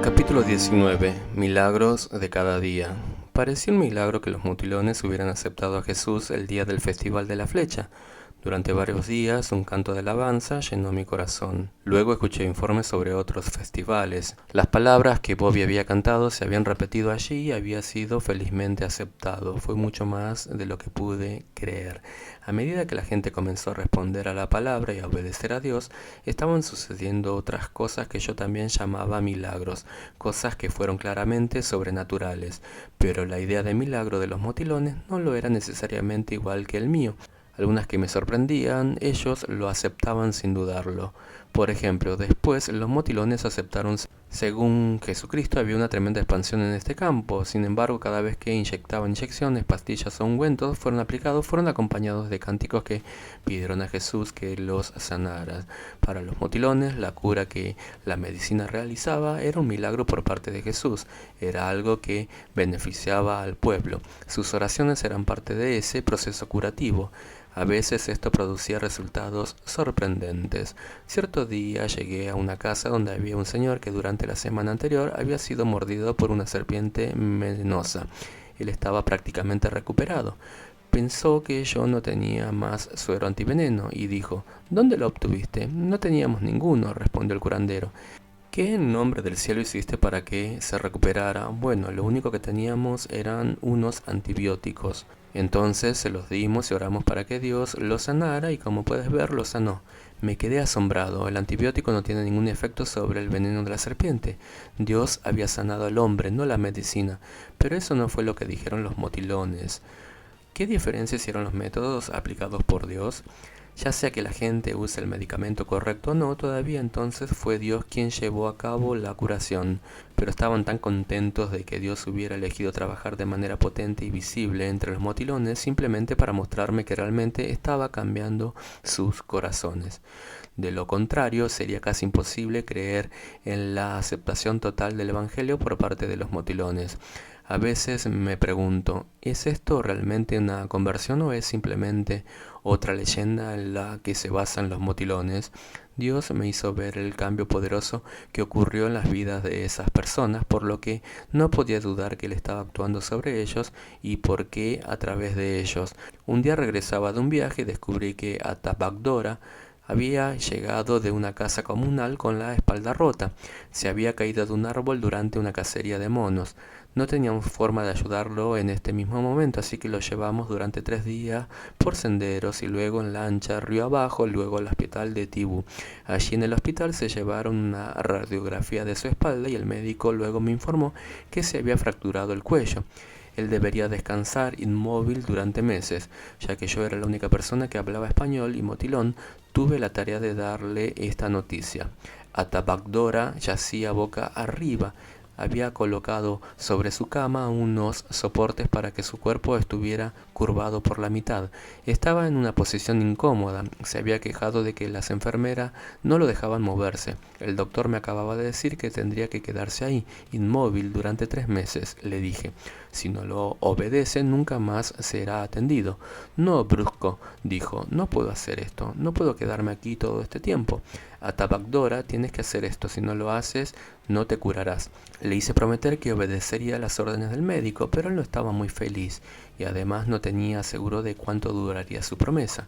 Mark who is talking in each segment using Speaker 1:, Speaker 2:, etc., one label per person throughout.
Speaker 1: Capítulo 19. Milagros de cada día. Pareció un milagro que los mutilones hubieran aceptado a Jesús el día del Festival de la Flecha. Durante varios días, un canto de alabanza llenó mi corazón. Luego escuché informes sobre otros festivales. Las palabras que Bobby había cantado se habían repetido allí y había sido felizmente aceptado. Fue mucho más de lo que pude creer. A medida que la gente comenzó a responder a la palabra y a obedecer a Dios, estaban sucediendo otras cosas que yo también llamaba milagros, cosas que fueron claramente sobrenaturales. Pero la idea de milagro de los motilones no lo era necesariamente igual que el mío. Algunas que me sorprendían, ellos lo aceptaban sin dudarlo. Por ejemplo, después los motilones aceptaron, según Jesucristo, había una tremenda expansión en este campo. Sin embargo, cada vez que inyectaban inyecciones, pastillas o ungüentos fueron aplicados, fueron acompañados de cánticos que pidieron a Jesús que los sanara. Para los motilones, la cura que la medicina realizaba era un milagro por parte de Jesús. Era algo que beneficiaba al pueblo. Sus oraciones eran parte de ese proceso curativo. A veces esto producía resultados sorprendentes. Cierto día llegué a una casa donde había un señor que durante la semana anterior había sido mordido por una serpiente venenosa. Él estaba prácticamente recuperado. Pensó que yo no tenía más suero antiveneno y dijo: «¿Dónde lo obtuviste?» «No teníamos ninguno», respondió el curandero. «¿Qué en nombre del cielo hiciste para que se recuperara?» «Bueno, lo único que teníamos eran unos antibióticos». Entonces se los dimos y oramos para que Dios lo sanara y, como puedes ver, lo sanó. Me quedé asombrado. El antibiótico no tiene ningún efecto sobre el veneno de la serpiente. Dios había sanado al hombre, no la medicina. Pero eso no fue lo que dijeron los motilones. ¿Qué diferencia hicieron los métodos aplicados por Dios? Ya sea que la gente use el medicamento correcto o no, todavía entonces fue Dios quien llevó a cabo la curación. Pero estaban tan contentos de que Dios hubiera elegido trabajar de manera potente y visible entre los motilones simplemente para mostrarme que realmente estaba cambiando sus corazones. De lo contrario, sería casi imposible creer en la aceptación total del Evangelio por parte de los motilones. A veces me pregunto, ¿es esto realmente una conversión o es simplemente otra leyenda en la que se basan los motilones? Dios me hizo ver el cambio poderoso que ocurrió en las vidas de esas personas, por lo que no podía dudar que Él estaba actuando sobre ellos y por qué a través de ellos. Un día regresaba de un viaje y descubrí que Atabagdora había llegado de una casa comunal con la espalda rota. Se había caído de un árbol durante una cacería de monos. No teníamos forma de ayudarlo en este mismo momento, así que lo llevamos durante 3 días por senderos y luego en lancha río abajo, luego al hospital de Tibú. Allí en el hospital se llevaron una radiografía de su espalda y el médico luego me informó que se había fracturado el cuello. Él debería descansar inmóvil durante meses, ya que yo era la única persona que hablaba español y motilón. Tuve la tarea de darle esta noticia. Atabagdora yacía boca arriba. Había colocado sobre su cama unos soportes para que su cuerpo estuviera curvado por la mitad. Estaba en una posición incómoda. Se había quejado de que las enfermeras no lo dejaban moverse. El doctor me acababa de decir que tendría que quedarse ahí, inmóvil, durante 3 meses, le dije. Si no lo obedece, nunca más será atendido. No, brusco, dijo, no puedo hacer esto, no puedo quedarme aquí todo este tiempo. Atabagdora, tienes que hacer esto, si no lo haces, no te curarás. Le hice prometer que obedecería las órdenes del médico, pero él no estaba muy feliz y además no tenía seguro de cuánto duraría su promesa.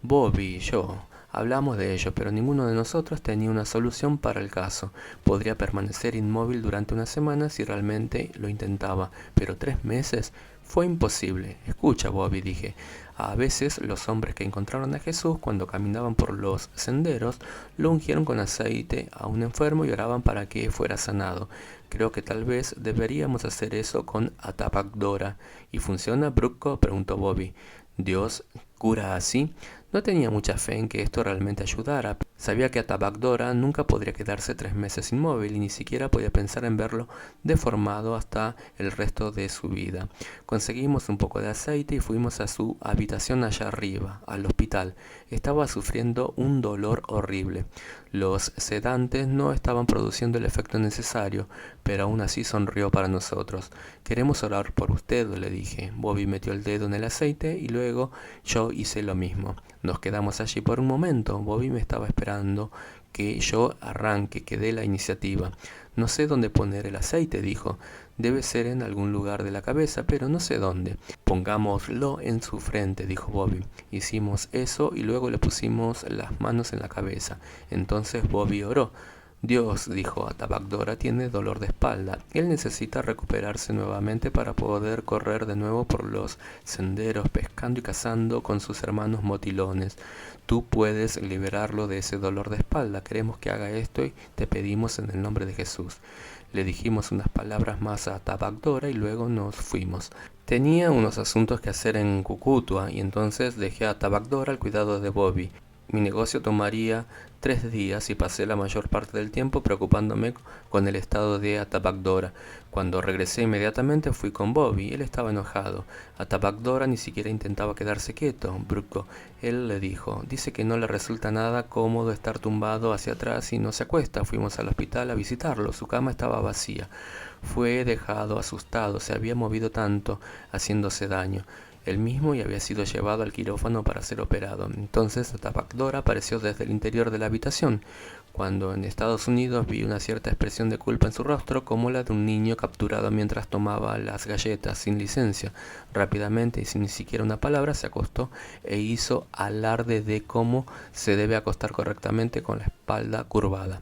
Speaker 1: Bobby y yo hablamos de ello, pero ninguno de nosotros tenía una solución para el caso. Podría permanecer inmóvil durante una semana si realmente lo intentaba, pero 3 meses fue imposible. Escucha, Bobby, dije. A veces los hombres que encontraron a Jesús cuando caminaban por los senderos lo ungieron con aceite a un enfermo y oraban para que fuera sanado. Creo que tal vez deberíamos hacer eso con Atabagdora. ¿Y funciona, Brusco?, preguntó Bobby. ¿Dios cura así? No tenía mucha fe en que esto realmente ayudara. Sabía que Atabagdora nunca podría quedarse 3 meses inmóvil y ni siquiera podía pensar en verlo deformado hasta el resto de su vida. Conseguimos un poco de aceite y fuimos a su habitación allá arriba, al hospital. Estaba sufriendo un dolor horrible. Los sedantes no estaban produciendo el efecto necesario, pero aún así sonrió para nosotros. «Queremos orar por usted», le dije. Bobby metió el dedo en el aceite y luego yo hice lo mismo. Nos quedamos allí por un momento. Bobby me estaba esperando que yo arranque, que dé la iniciativa. No sé dónde poner el aceite, dijo. Debe ser en algún lugar de la cabeza, pero no sé dónde. Pongámoslo en su frente, dijo Bobby. Hicimos eso y luego le pusimos las manos en la cabeza. Entonces Bobby oró. Dios, dijo Atabagdora, tiene dolor de espalda. Él necesita recuperarse nuevamente para poder correr de nuevo por los senderos, pescando y cazando con sus hermanos motilones. Tú puedes liberarlo de ese dolor de espalda. Queremos que haga esto y te pedimos en el nombre de Jesús. Le dijimos unas palabras más a Atabagdora y luego nos fuimos. Tenía unos asuntos que hacer en Cucutua y entonces dejé a Atabagdora al cuidado de Bobby. Mi negocio tomaría 3 días y pasé la mayor parte del tiempo preocupándome con el estado de Atabagdora. Cuando regresé inmediatamente fui con Bobby. Él estaba enojado. Atabagdora ni siquiera intentaba quedarse quieto. Brusco, él le dijo, dice que no le resulta nada cómodo estar tumbado hacia atrás y no se acuesta. Fuimos al hospital a visitarlo. Su cama estaba vacía. Fue dejado asustado. Se había movido tanto, haciéndose daño. Él mismo y había sido llevado al quirófano para ser operado. Entonces Atabagdora apareció desde el interior de la habitación. Cuando en Estados Unidos vi una cierta expresión de culpa en su rostro, como la de un niño capturado mientras tomaba las galletas sin licencia. Rápidamente y sin ni siquiera una palabra se acostó e hizo alarde de cómo se debe acostar correctamente con la espalda curvada.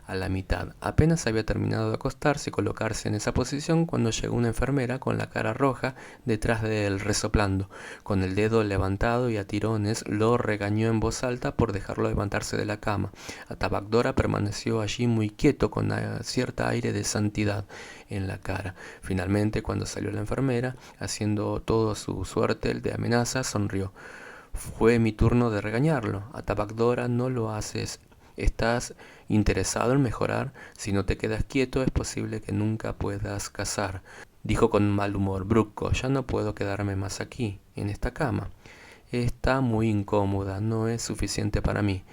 Speaker 1: A la mitad. Apenas había terminado de acostarse y colocarse en esa posición cuando llegó una enfermera con la cara roja detrás de él resoplando. Con el dedo levantado y a tirones lo regañó en voz alta por dejarlo levantarse de la cama. Atabagdora permaneció allí muy quieto con cierto aire de santidad en la cara. Finalmente, cuando salió la enfermera, haciendo todo su suerte de amenaza, sonrió. Fue mi turno de regañarlo. Atabagdora, no lo haces. ¿Estás interesado en mejorar? Si no te quedas quieto, es posible que nunca puedas cazar. Dijo con mal humor Brusco, ya no puedo quedarme más aquí, en esta cama. Está muy incómoda, no es suficiente para mí.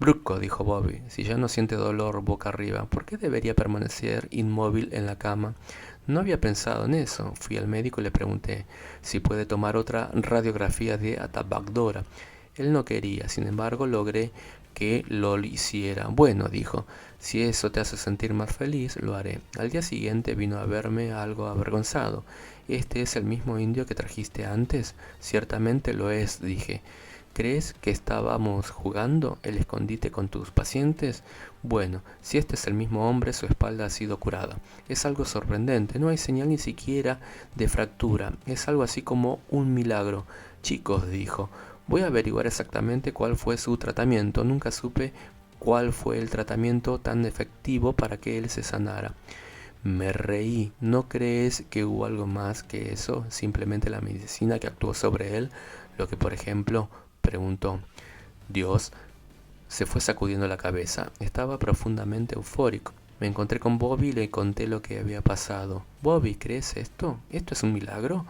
Speaker 1: Brusco, dijo Bobby, si ya no siente dolor boca arriba, ¿por qué debería permanecer inmóvil en la cama? No había pensado en eso. Fui al médico y le pregunté si puede tomar otra radiografía de Atabagdora. Él no quería, sin embargo logré que lo hiciera. Bueno, dijo, si eso te hace sentir más feliz, lo haré. Al día siguiente vino a verme algo avergonzado. ¿Este es el mismo indio que trajiste antes? Ciertamente lo es, dije. ¿Crees que estábamos jugando el escondite con tus pacientes? Bueno, si este es el mismo hombre, su espalda ha sido curada. Es algo sorprendente, no hay señal ni siquiera de fractura. Es algo así como un milagro. Chicos, dijo, voy a averiguar exactamente cuál fue su tratamiento. Nunca supe cuál fue el tratamiento tan efectivo para que él se sanara. Me reí. ¿No crees que hubo algo más que eso? Simplemente la medicina que actuó sobre él. Lo que, por ejemplo, preguntó. Dios se fue sacudiendo la cabeza. Estaba profundamente eufórico. Me encontré con Bobby y le conté lo que había pasado. Bobby, ¿crees esto? ¿Esto es un milagro?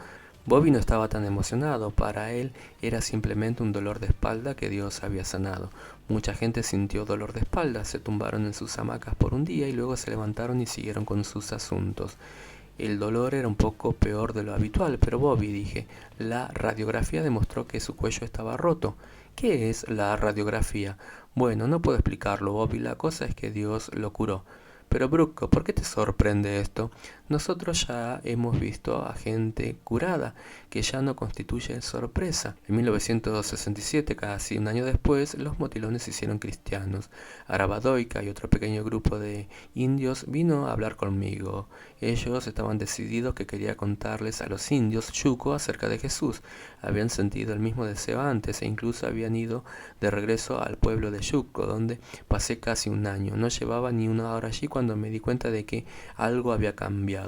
Speaker 1: Bobby no estaba tan emocionado. Para él era simplemente un dolor de espalda que Dios había sanado. Mucha gente sintió dolor de espalda, se tumbaron en sus hamacas por un día y luego se levantaron y siguieron con sus asuntos. El dolor era un poco peor de lo habitual, pero Bobby, dije, la radiografía demostró que su cuello estaba roto. ¿Qué es la radiografía? Bueno, no puedo explicarlo, Bobby, la cosa es que Dios lo curó. Pero Brusco, ¿por qué te sorprende esto? Nosotros ya hemos visto a gente curada, que ya no constituye sorpresa. En 1967, casi un año después, los motilones se hicieron cristianos. Arabadoica y otro pequeño grupo de indios vino a hablar conmigo. Ellos estaban decididos que quería contarles a los indios Yuco acerca de Jesús. Habían sentido el mismo deseo antes e incluso habían ido de regreso al pueblo de Yuco, donde pasé casi un año. No llevaba ni una hora allí cuando me di cuenta de que algo había cambiado.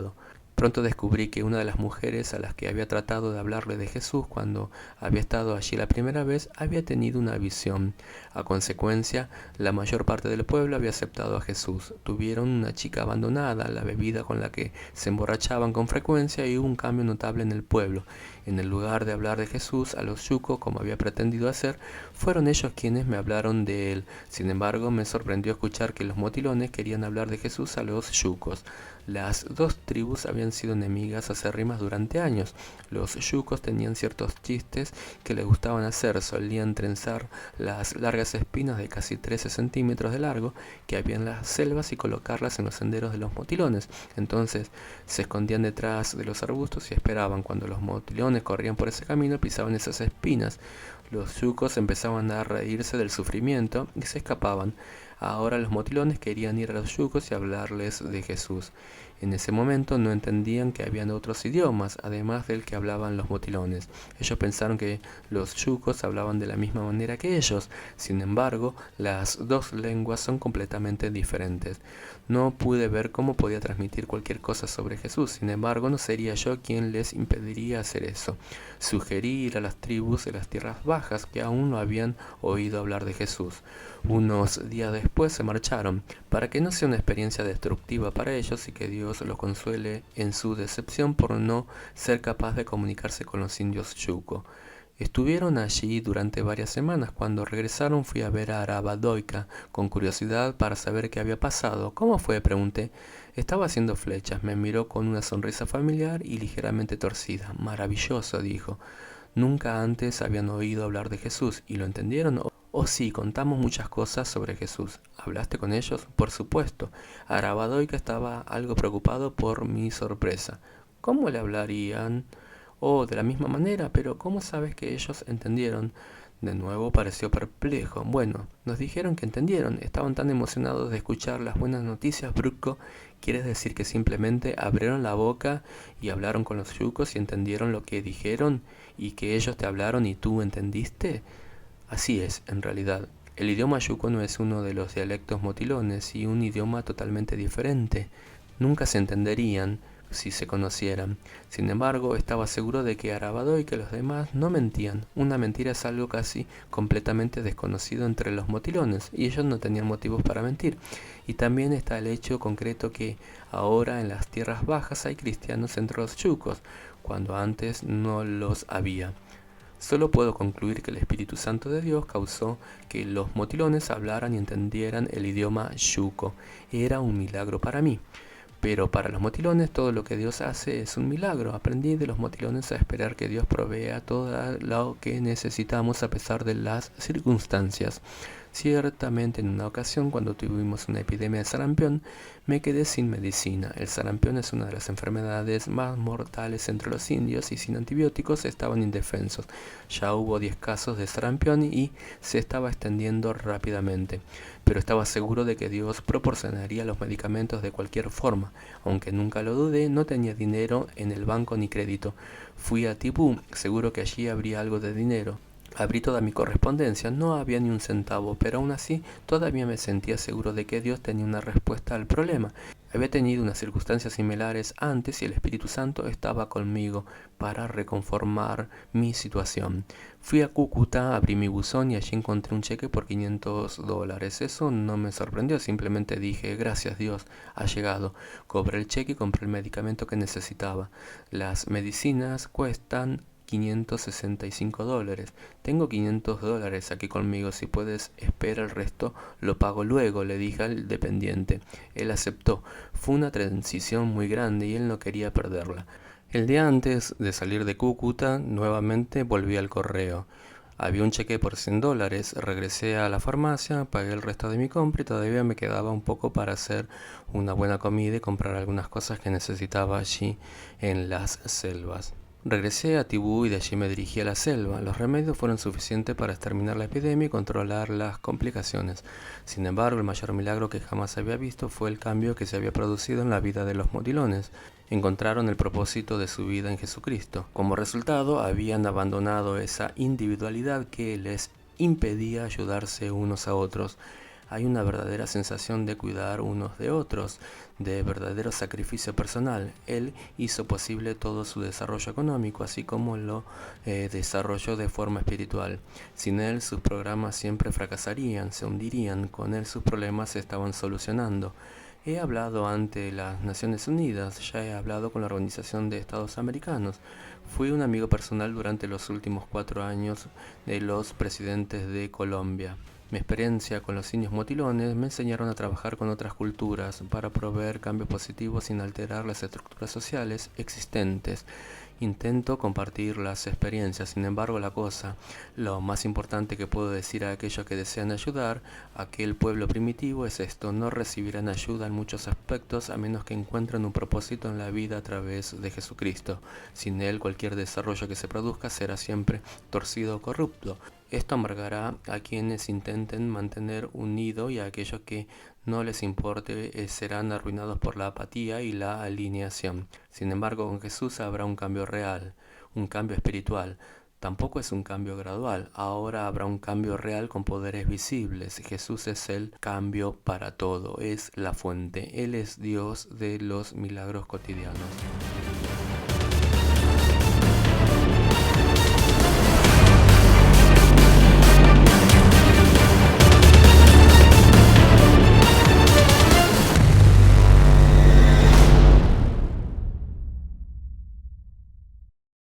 Speaker 1: Pronto descubrí que una de las mujeres a las que había tratado de hablarle de Jesús cuando había estado allí la primera vez había tenido una visión. A consecuencia, la mayor parte del pueblo había aceptado a Jesús. Tuvieron una chica abandonada, la bebida con la que se emborrachaban con frecuencia y hubo un cambio notable en el pueblo. En el lugar de hablar de Jesús a los yucos, como había pretendido hacer, fueron ellos quienes me hablaron de él. Sin embargo, me sorprendió escuchar que los motilones querían hablar de Jesús a los yucos. Las dos tribus habían habían sido enemigas acérrimas durante años. Los yucos tenían ciertos chistes que les gustaban hacer. Solían trenzar las largas espinas de casi 13 centímetros de largo que había en las selvas y colocarlas en los senderos de los motilones. Entonces se escondían detrás de los arbustos y esperaban. Cuando los motilones corrían por ese camino, pisaban esas espinas. Los yucos empezaban a reírse del sufrimiento y se escapaban. Ahora los motilones querían ir a los yucos y hablarles de Jesús. En ese momento no entendían que habían otros idiomas, además del que hablaban los motilones. Ellos pensaron que los yucos hablaban de la misma manera que ellos. Sin embargo, las dos lenguas son completamente diferentes. No pude ver cómo podía transmitir cualquier cosa sobre Jesús. Sin embargo, no sería yo quien les impediría hacer eso. Sugerí ir a las tribus de las tierras bajas que aún no habían oído hablar de Jesús. Unos días después se marcharon, para que no sea una experiencia destructiva para ellos y que Dios los consuele en su decepción por no ser capaz de comunicarse con los indios yuco. Estuvieron allí durante varias semanas. Cuando regresaron fui a ver a Arabadoica con curiosidad para saber qué había pasado. ¿Cómo fue?, pregunté. Estaba haciendo flechas. Me miró con una sonrisa familiar y ligeramente torcida. Maravilloso, dijo. Nunca antes habían oído hablar de Jesús. ¿Y lo entendieron? Oh sí, contamos muchas cosas sobre Jesús. ¿Hablaste con ellos? Por supuesto. Arabadoica estaba algo preocupado por mi sorpresa. ¿Cómo le hablarían? Oh, de la misma manera, pero ¿cómo sabes que ellos entendieron? De nuevo pareció perplejo. Bueno, nos dijeron que entendieron. Estaban tan emocionados de escuchar las buenas noticias, Bruco. ¿Quieres decir que simplemente abrieron la boca y hablaron con los yucos y entendieron lo que dijeron? ¿Y que ellos te hablaron y tú entendiste? Así es, en realidad. El idioma yuco no es uno de los dialectos motilones y un idioma totalmente diferente. Nunca se entenderían si se conocieran. Sin embargo, estaba seguro de que Arabado y que los demás no mentían. Una mentira es algo casi completamente desconocido entre los motilones, y ellos no tenían motivos para mentir. Y también está el hecho concreto que ahora en las tierras bajas hay cristianos entre los yucos, cuando antes no los había. Solo puedo concluir que el Espíritu Santo de Dios causó que los motilones hablaran y entendieran el idioma yuco. Era un milagro para mí. Pero para los motilones todo lo que Dios hace es un milagro. Aprendí de los motilones a esperar que Dios provea todo lo que necesitamos a pesar de las circunstancias. Ciertamente en una ocasión, cuando tuvimos una epidemia de sarampión, me quedé sin medicina. El sarampión es una de las enfermedades más mortales entre los indios y sin antibióticos estaban indefensos. Ya hubo 10 casos de sarampión y se estaba extendiendo rápidamente. Pero estaba seguro de que Dios proporcionaría los medicamentos de cualquier forma. Aunque nunca lo dudé, no tenía dinero en el banco ni crédito. Fui a Tibú, seguro que allí habría algo de dinero. Abrí toda mi correspondencia, no había ni un centavo, pero aún así todavía me sentía seguro de que Dios tenía una respuesta al problema. Había tenido unas circunstancias similares antes y el Espíritu Santo estaba conmigo para reconformar mi situación. Fui a Cúcuta, abrí mi buzón y allí encontré un cheque por $500. Eso no me sorprendió, simplemente dije, gracias Dios, ha llegado. Cobré el cheque y compré el medicamento que necesitaba. Las medicinas cuestan $565. Tengo $500 aquí conmigo, si puedes espera el resto, lo pago luego, le dije al dependiente. Él aceptó. Fue una transición muy grande y él no quería perderla. El día antes de salir de Cúcuta, nuevamente volví al correo. Había un cheque por $100, regresé a la farmacia, pagué el resto de mi compra y todavía me quedaba un poco para hacer una buena comida y comprar algunas cosas que necesitaba allí en las selvas. Regresé a Tibú y de allí me dirigí a la selva. Los remedios fueron suficientes para exterminar la epidemia y controlar las complicaciones. Sin embargo, el mayor milagro que jamás había visto fue el cambio que se había producido en la vida de los motilones. Encontraron el propósito de su vida en Jesucristo. Como resultado, habían abandonado esa individualidad que les impedía ayudarse unos a otros. Hay una verdadera sensación de cuidar unos de otros, de verdadero sacrificio personal. Él hizo posible todo su desarrollo económico, así como lo desarrolló de forma espiritual. Sin él, sus programas siempre fracasarían, se hundirían. Con él, sus problemas se estaban solucionando. He hablado ante las Naciones Unidas, ya he hablado con la Organización de Estados Americanos. Fui un amigo personal durante los últimos 4 años de los presidentes de Colombia. Mi experiencia con los indios motilones me enseñaron a trabajar con otras culturas para proveer cambios positivos sin alterar las estructuras sociales existentes. Intento compartir las experiencias, sin embargo lo más importante que puedo decir a aquellos que desean ayudar a aquel pueblo primitivo es esto: no recibirán ayuda en muchos aspectos a menos que encuentren un propósito en la vida a través de Jesucristo. Sin él cualquier desarrollo que se produzca será siempre torcido o corrupto. Esto amargará a quienes intenten mantener unido y a aquellos que no les importe serán arruinados por la apatía y la alineación. Sin embargo, con Jesús habrá un cambio real, un cambio espiritual. Tampoco es un cambio gradual, ahora habrá un cambio real con poderes visibles. Jesús es el cambio para todo, es la fuente, Él es Dios de los milagros cotidianos.